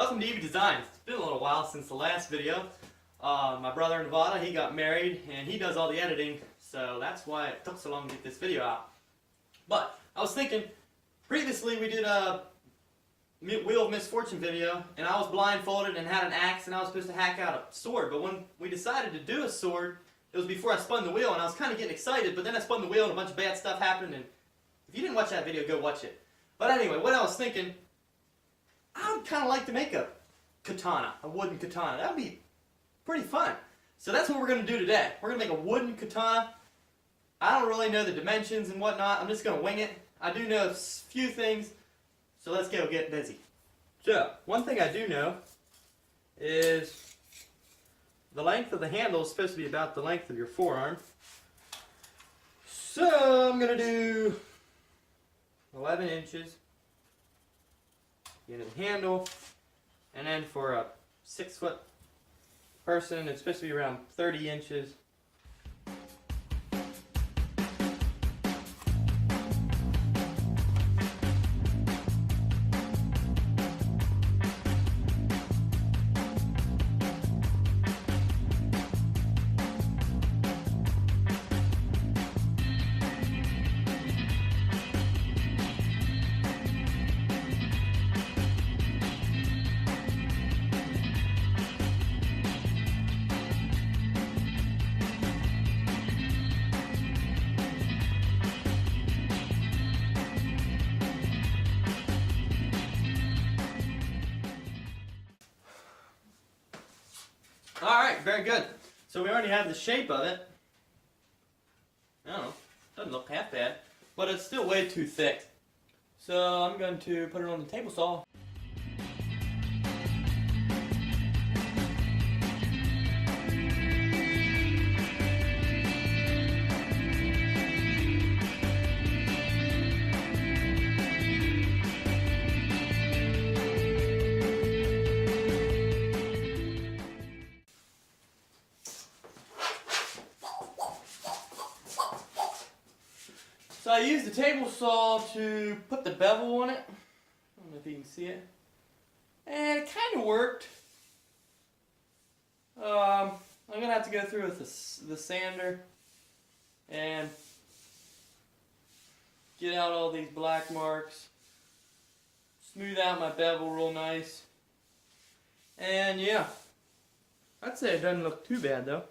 Welcome to Evie Designs. It's been a little while since the last video. My brother in Nevada, he got married and he does all the editing, so that's why it took so long to get this video out. But I was thinking, previously we did a Wheel of Misfortune video and I was blindfolded and had an axe and I was supposed to hack out a sword, but when we decided to do a sword, it was before I spun the wheel and I was kind of getting excited, but then I spun the wheel and a bunch of bad stuff happened, and if you didn't watch that video, go watch it. But anyway, what I was thinking, I would kind of like to make a katana, a wooden katana. That would be pretty fun. So that's what we're going to do today. We're going to make a wooden katana. I don't really know the dimensions and whatnot. I'm just going to wing it. I do know a few things, so let's go get busy. So, one thing I do know is the length of the handle is supposed to be about the length of your forearm. So I'm going to do 11 inches. Into the handle, and then for a 6-foot person it's supposed to be around 30 inches. Alright, very good. So we already have the shape of it. I don't know, doesn't look half bad, but it's still way too thick. So I'm going to put it on the table saw. So I used the table saw to put the bevel on it. I don't know if you can see it. And it kind of worked. I'm going to have to go through with the sander and get out all these black marks. Smooth out my bevel real nice. And yeah, I'd say it doesn't look too bad though.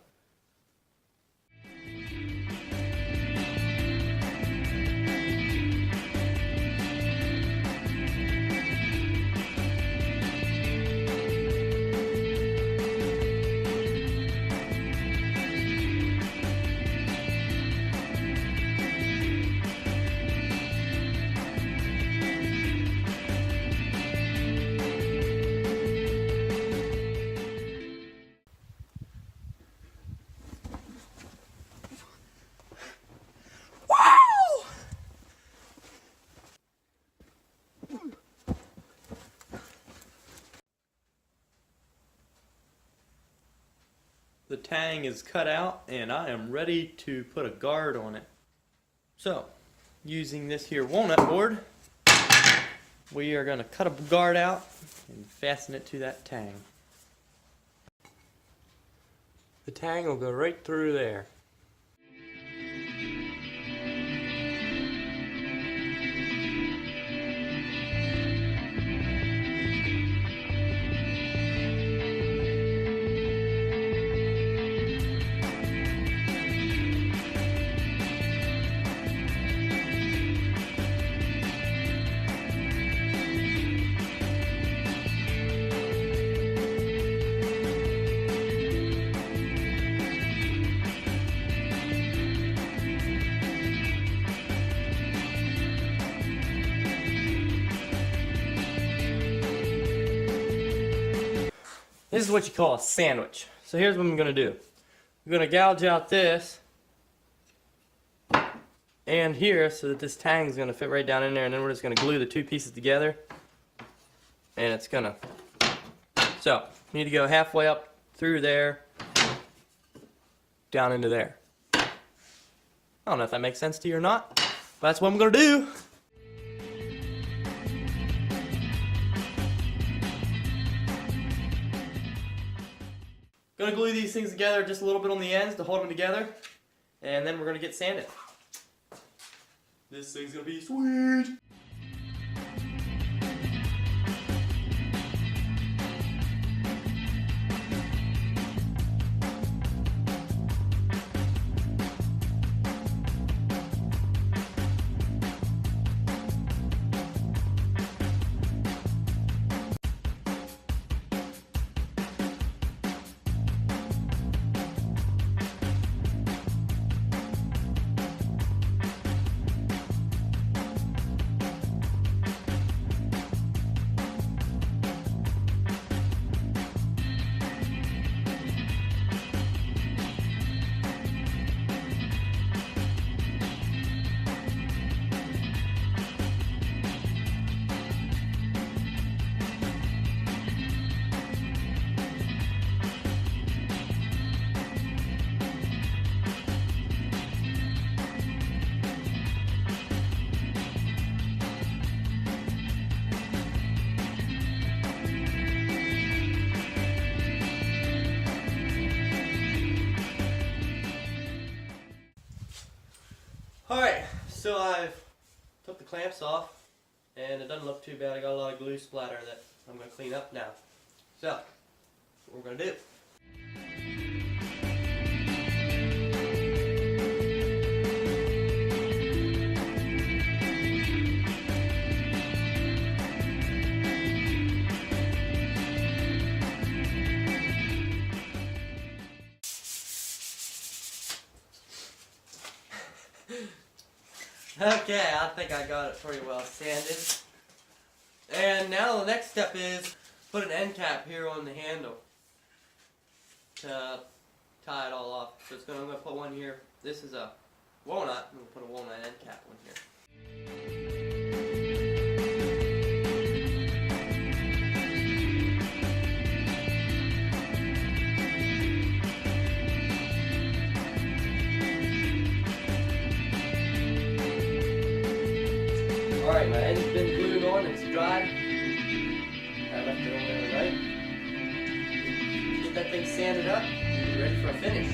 The tang is cut out and I am ready to put a guard on it. So, using this here walnut board, we are going to cut a guard out and fasten it to that tang. The tang will go right through there. This is what you call a sandwich. So here's what I'm going to do. I'm going to gouge out this and here so that this tang is going to fit right down in there, and then we're just going to glue the two pieces together and it's going to... So, you need to go halfway up through there, down into there. I don't know if that makes sense to you or not, but that's what I'm going to do. Gonna glue these things together just a little bit on the ends to hold them together, and then we're gonna get sanded. This thing's gonna be sweet. Alright, so I've took the clamps off, and it doesn't look too bad. I got a lot of glue splatter that I'm going to clean up now. So, that's what we're going to do. Okay, I think I got it pretty well sanded. And now the next step is put an end cap here on the handle to tie it all off. So I'm going to put one here. This is a walnut. I'm going to put a walnut end cap on here. Alright, my end's been glued on, it's dried. I left it on there, right? Get that thing sanded up, and be ready for a finish.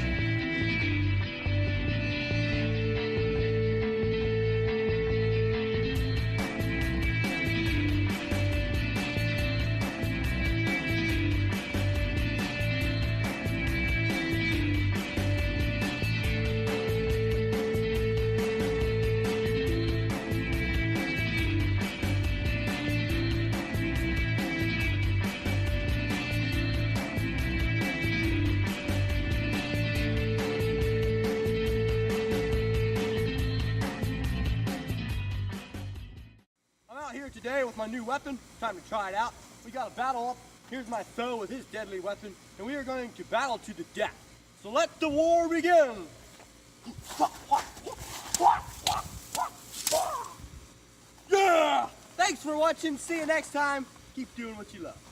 Here today with my new weapon. Time to try it out. We got a battle up. Here's my foe with his deadly weapon, and we are going to battle to the death. So let the war begin. Yeah! Thanks for watching. See you next time. Keep doing what you love.